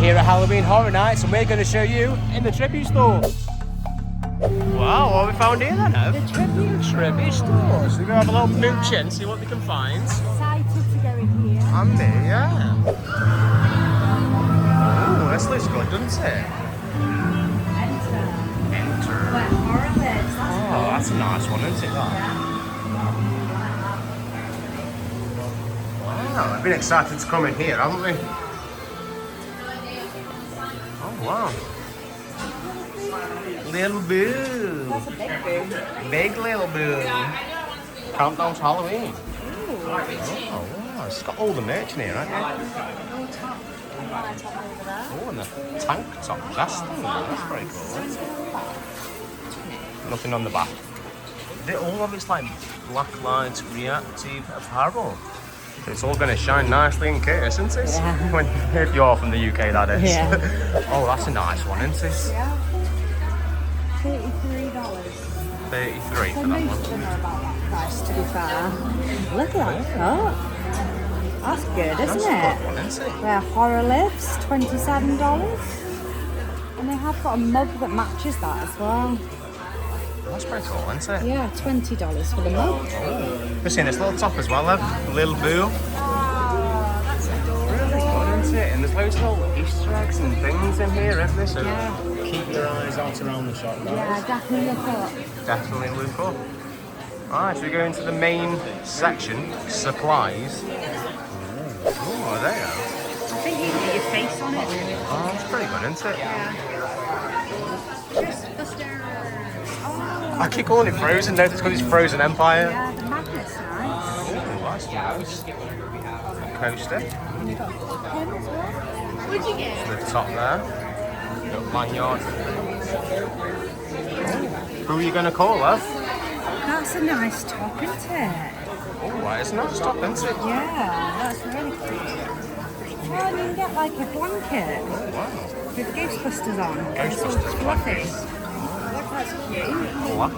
here at Halloween Horror Nights, and we're going to show you in the tribute store. Wow, what have we found here then, Ev? The tribute store. So we're going to have a little mooch in, see what we can find. Excited to go in here. And me, yeah. Oh, this looks good, doesn't it? Enter. Horror lives. Oh, that's a nice one, isn't it, that? Wow, I've been excited to come in here, haven't we? Oh, wow. Little boo. That's a big boo. Big little boo. Countdown to Halloween. Ooh. Oh, wow. It's got all the merch in here, right? Oh, and the tank top vest thing. That's very cool. Nothing on the back. All of it's like black light reactive apparel. It's all going to shine nicely in case, isn't it? Yeah. If you're from the UK, that is. Yeah. Oh, that's a nice one, isn't it? Yeah. $33. 33 So for that most one. of them are about that price, to be fair. Look at that. Oh, that's good, isn't That's a it? good one, isn't it? Their horror lives, $27. And they have got a mug that matches that as well. That's pretty cool, isn't it? Yeah, $20 for the mug. We've seen this little top as well, Little Boo. Oh, that's adorable. Really good, isn't it? And there's loads of little Easter eggs and things in here, isn't there? So Yeah. keep your eyes out around the shop, guys. Yeah, definitely look up. Definitely look up. Alright, so we go into the main section, supplies. Oh, there you go. I think you can get your face on it. Oh, that's pretty good, isn't it? I keep calling it Frozen, no, it's because it's Frozen Empire. Yeah, the magnet's nice. Oh, that's nice. Coaster. And you've got a pen as well. What'd you get? The top there. Got lanyard. Who are you going to call, love? That's a nice top, isn't it? Oh, that is a nice top, isn't it? Yeah, that's really cute. Oh, and you can get like a blanket Wow. with Ghostbusters on. Ghostbusters It's all fluffy. Look, that's cute. Black.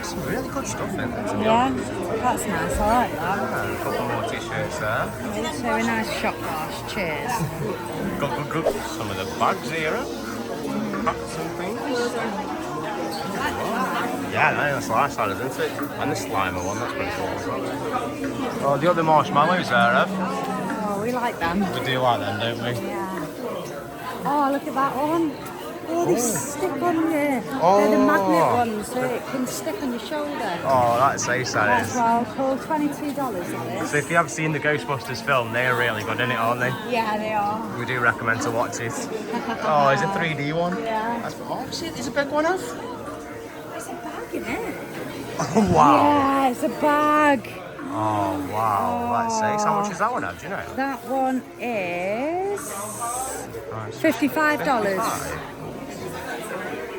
Some really good stuff in there. Yeah, that's nice. I like that. A couple more t-shirts there. Also a nice shop glass. Cheers. Got some of the bags here. Hats and things. Yeah, that's nice, that is, isn't it? And the Slimer one, that's pretty cool as well. Oh, the other marshmallows there, Ev. Oh, we like them. We do like them, don't we? Yeah. Oh, look at that one. Oh, they stick on there. Oh. They're the magnet ones, so it can stick on your shoulder. Oh, that's ace, that That's is. well cool. $22 that is. So if you have seen the Ghostbusters film, they're really good, isn't it, aren't they? Yeah, they are. We do recommend to watch it. Oh, is it 3D one? Yeah. That's, oh, see, it's a big one, Ev. It's a bag, isn't it? Oh, wow. Yeah, it's a bag. Oh, wow. That's ace. How much is that one, Ev? Do you know? That one is Nice. $55. 55.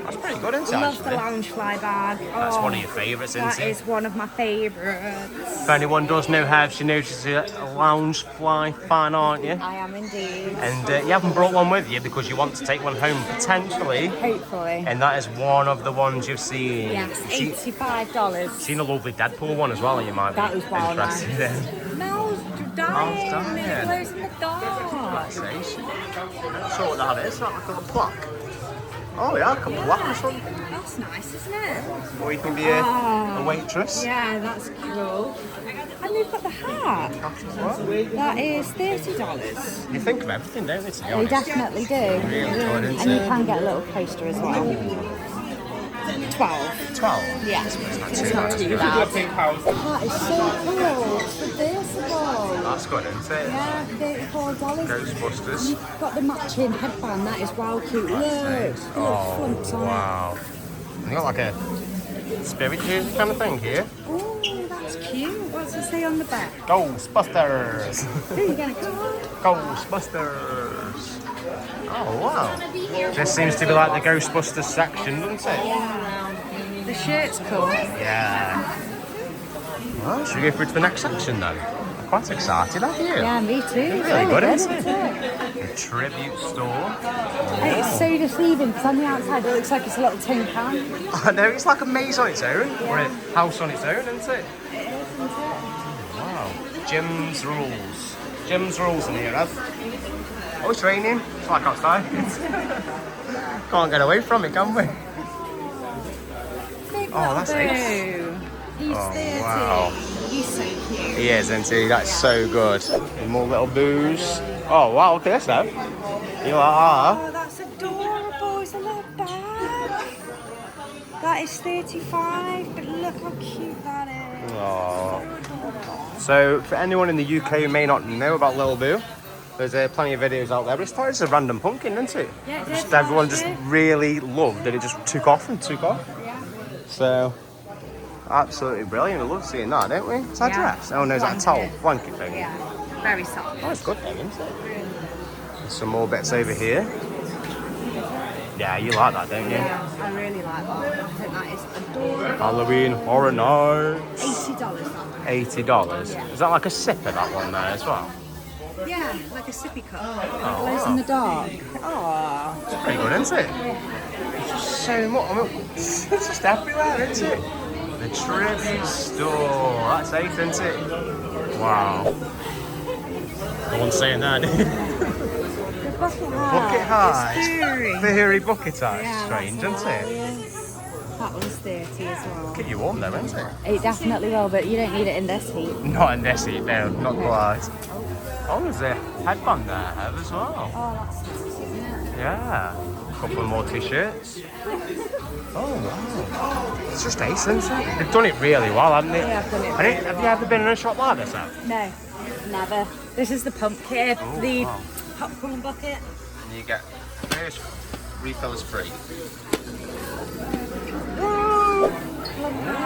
That's pretty good, isn't it, Love the actually? Loungefly bag. That's Oh, one of your favourites, isn't that it? is one of my favourites. If anyone does know how she knows she's a Loungefly fan, aren't you? I am indeed. And you haven't brought one with you because you want to take one home potentially. Hopefully. And that is one of the ones you've seen. Yes, You've $85. seen a lovely Deadpool one as well, you might That be was well interested nice. in. Mel's dying. dying. It glows in the dark. That's ace. I'm not sure what that is. Like a little plaque. Oh yeah, like a plaque or something. That's nice, isn't it? Or you can be a waitress. Yeah, that's cool. And they've got the hat. What? That is $30. You think of everything, don't you, to be They honest? definitely do. Really good, isn't And you it? can get a little poster as well. 12. 12? Yeah. It's not It's too not bad. too bad. That is so cool. It's reversible. That's good, isn't it? Yeah, $34. Ghostbusters. You've got the matching headband. That is well cute. Look, Oh, flumps on wow. And you got like a spirit juice kind of thing here. it. Oh, that's cute. What's it say on the back? Ghostbusters! Who are you going to call? Ghostbusters! Oh, wow. This seems to be like the Ghostbusters section, doesn't it? Yeah. The shirt's cool. Yeah. Well, should we go through to the next section then? I'm quite excited, aren't you? Yeah, me too. It's Really good, isn't isn't it? The tribute store. It's so deceiving because on the outside it looks like it's a little tin can. I know, it's like a maze on its own, or a house on its own, isn't it? It is, isn't it? Wow. Jim's Rules. Jim's rules in here, Ev. Oh, it's raining. It's like outside. Can't get away from it, can we? Oh, that's ace. He's 30. Wow. He's so cute. He is, isn't he? That's so good. And more little boos. Oh, wow, look at this, Ev. You are. Oh, that's adorable. It's a little bag. That is 35, but look how cute that is. Oh. So, for anyone in the UK who may not know about Little Boo, there's plenty of videos out there, but it's like just a random pumpkin, isn't it? Yeah, it just is, everyone just really loved that it just took off. Yeah. So, absolutely brilliant. We love seeing that, don't we? Is that a dress? Oh no, is that a towel? Blanket thing? Yeah, very soft. Oh, it's good then, isn't it? There's some more bits over here. Yeah, you like that, don't you? Yeah, I really like that. I think that is adorable. Halloween Horror Nights. $80 that one. $80. Yeah. Is that like a sipper, that one there as well? Yeah, like a sippy cup. Oh, Glows wow. in the dark. Oh. It's pretty good, isn't it? It's just so much. I mean, it's just everywhere, isn't it? The tribute store. That's ace, isn't it? Wow. No one's saying that, did The bucket hat. Bucket hat. It's furry. Furry bucket hat. Yeah, Strange, that's isn't it? hilarious. That one's 30 as well. Get you warm though, isn't it? It definitely will, but you don't need it in this heat. Not in this heat, no, not quite. Oh, there's a headband there, Hev, as well. Oh, that's nice, isn't it? Yeah. A couple more t-shirts. Oh, wow. It's just ace, isn't it? They've done it really well, haven't they? They have done it really Have you ever been in a shop like this, Hev? No, never. This is the pumpkin, Oh, the wow. popcorn bucket. And you get first refills free.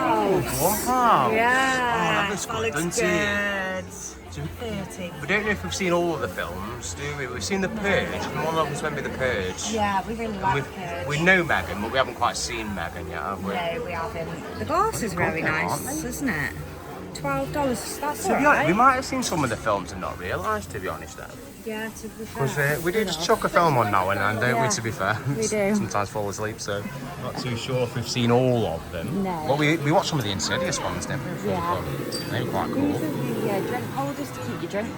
Wow. Yeah, Oh, that looks that good, looks doesn't it? good. So 30. we don't know if we've seen all of the films, do we? We've seen The Purge, and one of them's meant to be The Purge. Yeah, we really like We've, it. we know Megan, but we haven't quite seen Megan yet, have we? No, we haven't. The glass is very nice, isn't it? $12. That's To be honest, alright. we might have seen some of the films and not realised, to be honest, then. Yeah, to be fair. Because we do just chuck a film on now and then, don't we, Yeah, to be fair? we do. Sometimes fall asleep, so not too sure if we've seen all of them. No. But we watched some of the Insidious ones, didn't we? Yeah. They were quite These cool. are the drink holders to keep your drink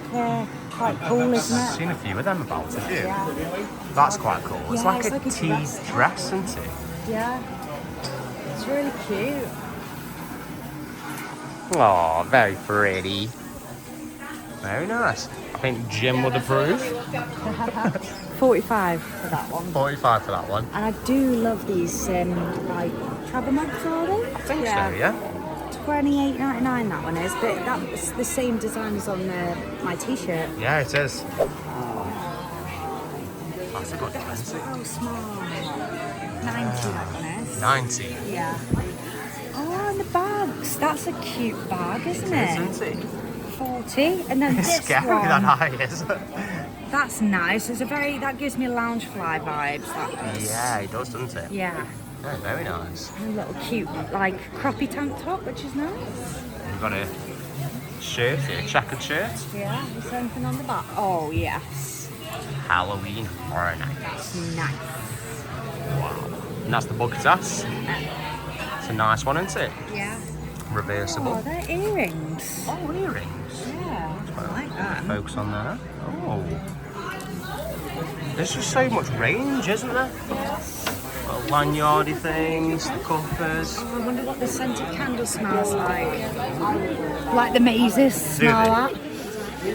quite cool, isn't I've it? seen a few of them about, have you? Yeah. That's quite cool. It's Yeah, like it's a like a tea dress. dress, isn't it? Yeah. It's really cute. Oh, very pretty. Very nice. I think Jim would approve. 45 for that one. 45 for that one. And I do love these like travel mugs, are they? I think so, yeah. $28.99 that one is, but that's the same design as on my t-shirt. Yeah, it is. That's a good one, isn't it? Oh, small. 90 that one is. 90. Yeah. Oh, and the bags. That's a cute bag, isn't it? Isn't it? 40. And then It's this scary one. that high is. That's nice. It's that gives me Loungefly vibes. That does. Yeah, it does, doesn't it? Yeah. Yeah, very nice. And a little cute, like, croppy tank top, which is nice. We've got a shirt here, a checkered shirt. Yeah. Is there anything on the back? Oh, yes. Halloween Horror Nights. Nice. Wow. And that's the bucket hat. It's a nice one, isn't it? Yeah. Reversible. Oh, they're earrings. Oh, earrings. Yeah. I like that. Focus on there. Oh. There's just so much range, isn't there? Little lanyardy things, the covers. I wonder what the scented candle smells like. Like the mazes smell that.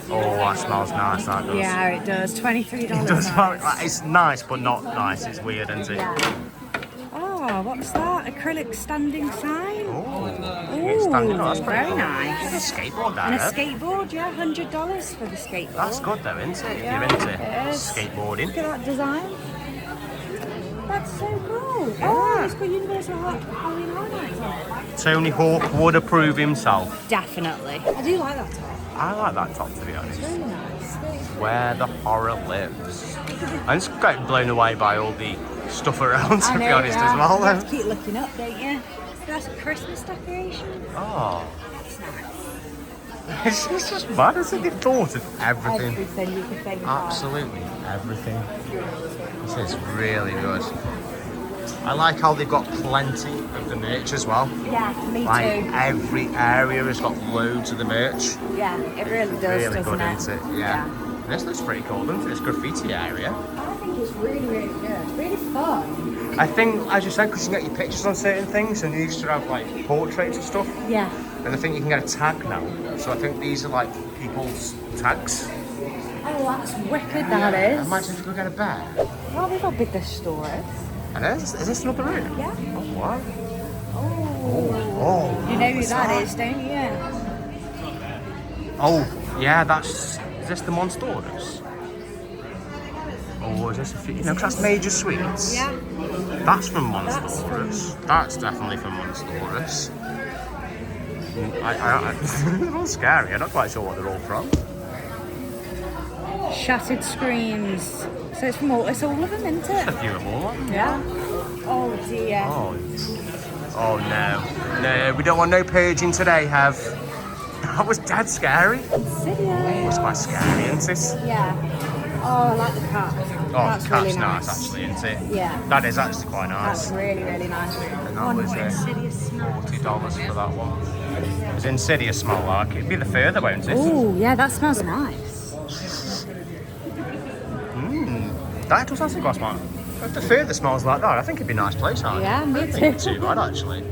Oh, that smells nice, that does. Yeah, it does. $23. It does smell like, it's nice, but not nice. It's weird, isn't it? Yeah. Oh, what's that? Acrylic standing sign? Oh, Ooh, standing up, that's pretty very cool. nice. There's a skateboard down And a there. skateboard, yeah, $100 for the skateboard. That's good though, isn't it? If Yeah, you're into it is. skateboarding. Look at that design. That's so cool. Oh, it's got Universal Halloween Horror Nights on it. Tony Hawk would approve himself. Definitely. I do like that top. I like that top, to be honest. Really nice. Where the horror lives. I'm just getting blown away by all the stuff around, to be honest, as well. You have Then. to keep looking up, don't you? That's a Christmas decoration. Oh, That's nice. it's just mad, isn't it? They've thought of everything. Everything you can think of. Absolutely everything. This is really good. I like how they've got plenty of the merch as well. Yeah, me Like too. every area has got loads of the merch. Yeah, it really does, Really doesn't good, it? isn't it? Yeah. This looks pretty cool, doesn't it? This graffiti area. I think it's really, really good. Really fun. I think, as you said, because you can get your pictures on certain things, and you used to have like portraits and stuff. Yeah. And I think you can get a tag now. So I think these are like people's tags. Oh, that's wicked, that is. Imagine if you could get a bear. Oh, look how big this store is. And is this another room? Yeah. Oh, wow. Oh. Oh. You know who What's that is, don't you? Oh, yeah, is this the Monstores? Or is this a few? No, 'cause that's Major Sweets. Yeah. That's from Monstores. That's definitely from Monstores. They're all scary. I'm not quite sure what they're all from. Shattered Screams. So it's from it's all of them, isn't it? A few of all. Yeah. Oh dear. Oh no. No, we don't want no purging today, Have. That was dead scary. Insidious. It was quite scary, isn't it? Yeah. Oh, I like the cat. Oh, That's the cat's really nice actually, isn't it? Yeah. That is actually quite nice. That's really, really nice. And that was Insidious smell. $40 for that one. Does Insidious smell like? It'd be the further, won't it? Oh, yeah, that smells nice. That does actually quite smell. If the further smells like that, I think it'd be a nice place, aren't Yeah, me I don't think it's too. too bad actually.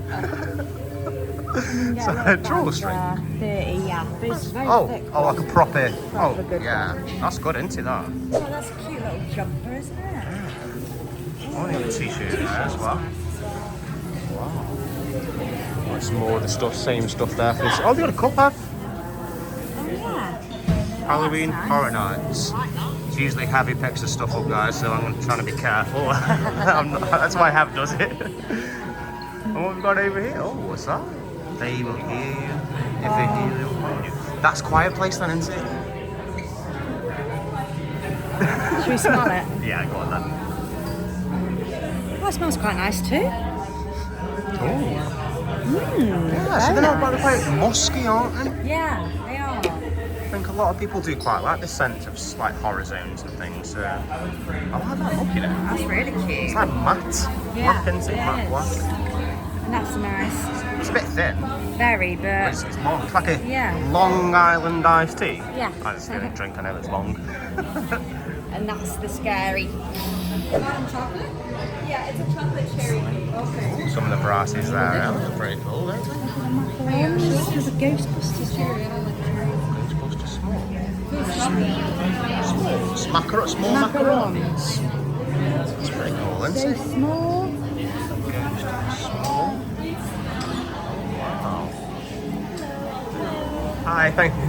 Yeah, So, look, Draw that's, Street. 30, yeah. But it's very thick. Oh, like a proper. Proper good yeah. That's good, isn't it? That. Oh, that's a cute little jumper, isn't it? Oh, you got a t-shirt there as well. Wow. That's more of the stuff, same stuff there. For this. Oh, they got a cup have. Oh, yeah. Halloween That's nice. Horror Nights. It's usually Heavy picks the stuff up, guys, so I'm trying to be careful. That's why Have does it. And what have we got over here? Oh, what's that? They will hear you. If they hear you, they'll find you. That's Quiet Place then, isn't it? Should we smell it? Yeah, go on then. Oh, it smells quite nice too. Oh. Yeah, so they're not quite musky, aren't they? Yeah, they are. I think a lot of people do quite like the scent of like horror zones and things. I like that look, you know. That's really cute. It's like matte. Yeah, Black, isn't it? it Matte is. black. And that's nice. It's a bit thin. Very, but It's long. It's like a Yeah. Long Island iced tea. Yeah. I just didn't drink, I know it's long. and that's the scary. Yeah, it's a chocolate cherry. Okay. Some of the brasses there. Yeah, those are pretty cool, don't they? There's a Ghostbusters cherry. Ghostbusters small. Small macarons. It's pretty cool, isn't So it? small. Ghostbusters small. Wow. Hi, thank you.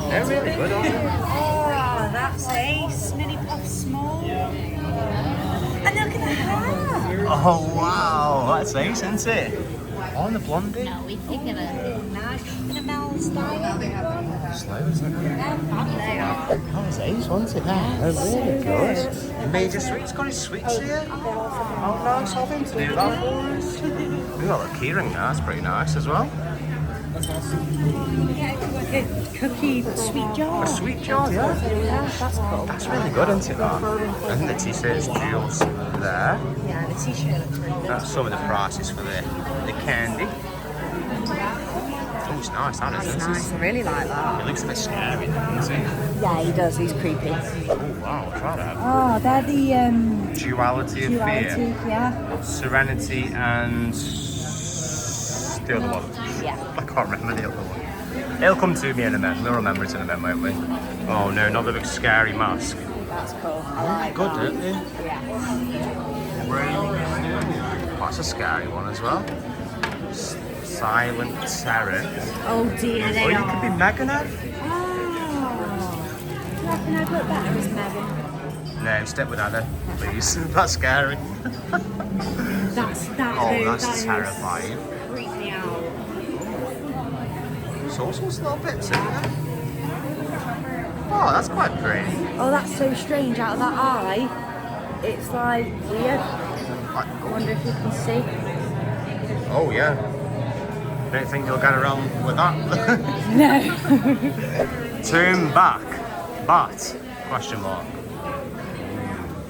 They're really good, aren't they? Oh, that's Ace. Mini Puff Small. And look at the hair. Oh wow, that's ace, isn't it? Oh, and the blondie. No, we think of it. Nice. In a Mel style. Slow, isn't it? They're fun, they are. Oh, it's ace, wasn't it? They're really good. Major Sweets got his sweets here. Oh, nice of him to do that for us. We got a keyring there, that's pretty nice as well. Like a cookie sweet jar. A sweet jar, yeah. Yeah, that's cool. That's really good, isn't it, that? And the t-shirts, Jules, there. Yeah, the t-shirt looks really good. That's some of the prices for the candy. Oh, it's nice, that is, That's isn't nice. it? I really like that. It looks a bit scary, doesn't it? Yeah, he does. He's creepy. Oh, wow, try that. Oh, they're the Duality of duality. Fear. Yeah. Serenity and the other one. Yeah. I can't remember the other one. It'll come to me in a minute. We'll remember it in a minute, won't we? Oh no, not the big scary mask. That's cool. I like Good, that. don't they? Yeah. That's a scary one as well. Silent Terror. Oh dear, they Or you are. could be Megan. Oh. Do you reckon I'd look better as Megan? No, step with Ada, please. That's scary. That's That's terrifying. Freak me out. There's all sorts of little bits in there. Oh, that's quite pretty. Oh, that's so strange. Out of that eye, it's like weird. I wonder if you can see. Oh yeah. Don't think you'll get around with that. No. Turn back. Bat? Question mark.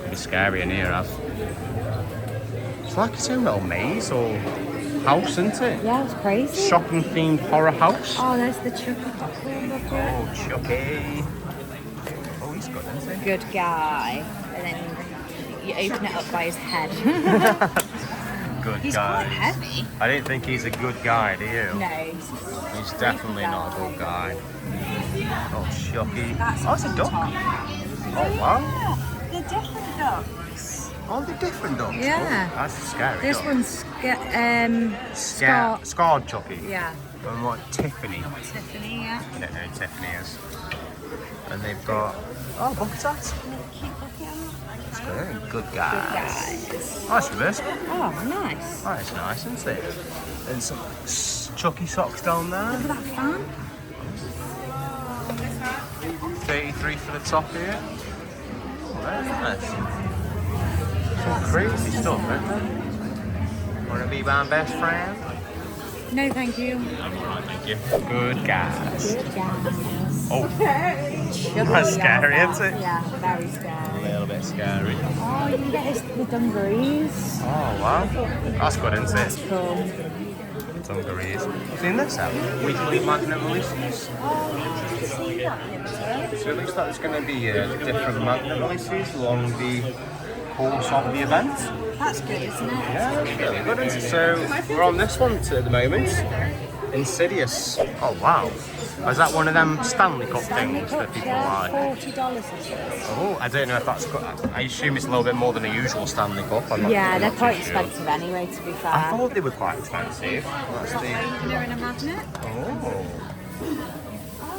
Could be scary in here, Av. It's like its own little maze or house, isn't it? Yeah, it's crazy. Shopping themed horror house. Oh, there's the Chucky popcorn bucket. Oh, Chucky. Oh, he's good, isn't he? Good guy. And then you open it up by his head. Good He's guy. quite heavy. I don't think he's a good guy, do you? No. He's definitely not a good guy. Oh, Chucky. That's Oh, it's a duck. top. Oh, wow. Yeah, they're different ducks. Oh, they're different ducks. Yeah. Oh, that's a scary This duck. one's Scarred Chucky. Yeah. And what, Tiffany? Tiffany, yeah. I don't know who Tiffany is. And they've got, oh, bucket hats. Cute bucket That's good. Good guys. guys. Nice reversible. Oh, nice. Oh, it's nice, isn't it? And some Chucky socks down there. Look at that fan. 33 for the top here. Oh, very nice. Some crazy stuff, isn't there? Want to be my best friend? No, thank you. Alright, thank you. Good guys. Good guys. Oh, that's scary, isn't it? Yeah, very A scary. little bit scary. Oh, you can get the dungarees. Oh, wow. That's good, isn't That's it? cool. Dungarees. Have you seen this out? Weekly magnet releases. Oh, you can see that. So it looks like there's going to be different magnet releases along the course of the event. That's good, isn't it? Yeah, it's really good, isn't it? So we're on this one at the moment. Insidious. Oh wow. Is that one of them Stanley Cup things that people like? $40 is it? Oh, I don't know if that's good. I assume it's a little bit more than a usual Stanley Cup. I'm not, Yeah, I'm they're not quite too sure. expensive anyway, to be fair. I thought they were quite expensive. That's the... Opener and a magnet? Oh.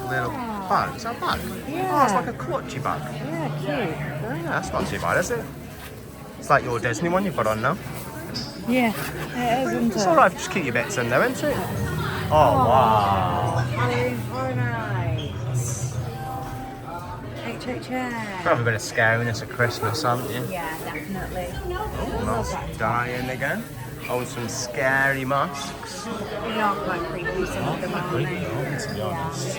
Little bag. Is that a bag? Yeah. Oh, it's like a clutchy bag. Yeah, cute. Yeah, that's not too bad, is it? It's like your Disney one you've got on now. Yeah, it is, isn't It's it? alright, just keep your bits in there, isn't it? Oh, wow. Halloween Horror Nights. HHN. Have a bit of scariness at Christmas, haven't you? Yeah, definitely. Oh, that's dying again. Oh, some scary masks. They are quite creepy, some of them, aren't they? to be honest.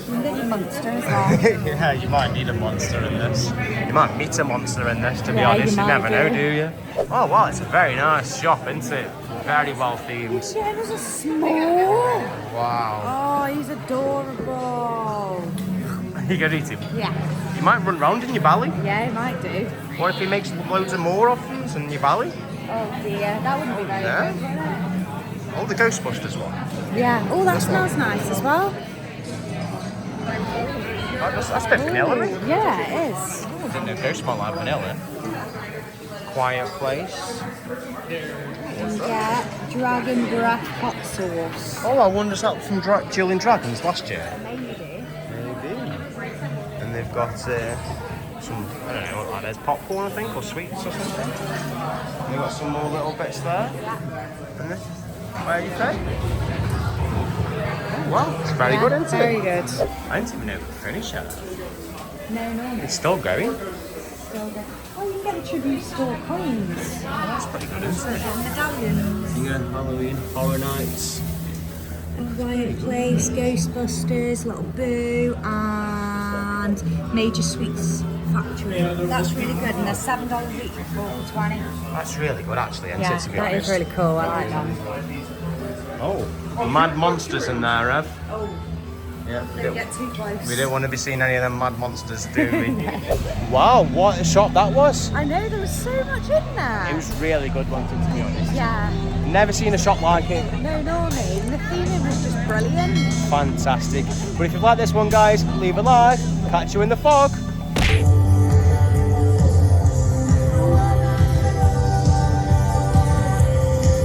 You need a monster as well. Yeah, you might need a monster in this. You might meet a monster in this, to be Yeah, honest. you You never might know, do. do you? Oh, wow, it's a very nice shop, isn't it? Very well themed. Yeah, there's a small. Wow. Oh, he's adorable. You gonna eat him? Yeah. You might run round in your belly. Yeah, he might do. What if he makes loads of more of them in your belly? Oh dear, that wouldn't be very Yeah. good, would Oh, the Ghostbusters one. it? Yeah. Oh, that smells nice as well. Oh, that's a bit vanilla. Ooh, yeah, it is. I didn't know ghosts smell like vanilla. Quiet Place. Yeah, dragon breath hot sauce. Oh, I wonder if that's from Dueling Dragons last year. Maybe. Maybe. And they've got some, I don't know what that is, popcorn I think, or sweets or something. And they've got some more little bits there. And this, where you say? Oh wow, it's very good, isn't Very it? good. I didn't even know it was finished yet. No. It's still going. Still good. Oh, you can get a tribute store coins. That's pretty good, isn't it? And medallions. Yeah, Halloween, Horror Nights. Quiet Place, Ghostbusters, Little Boo, and Major Sweets Factory. That's really good, and they're $7 each for $4.20. That's really good actually, isn't Yeah, it, to be that honest? is really cool. I like that. Oh, mad monsters in there, Ev. Oh, Yeah, don't get too close. we don't want to be seeing any of them mad monsters, do we? Wow, what a shop that was. I know, there was so much in there. It was really good, wasn't it, to be honest? Yeah. Never seen a shop like it. No, normally. And the theming was just brilliant. Fantastic. But if you've liked this one, guys, leave a like. Catch you in the fog.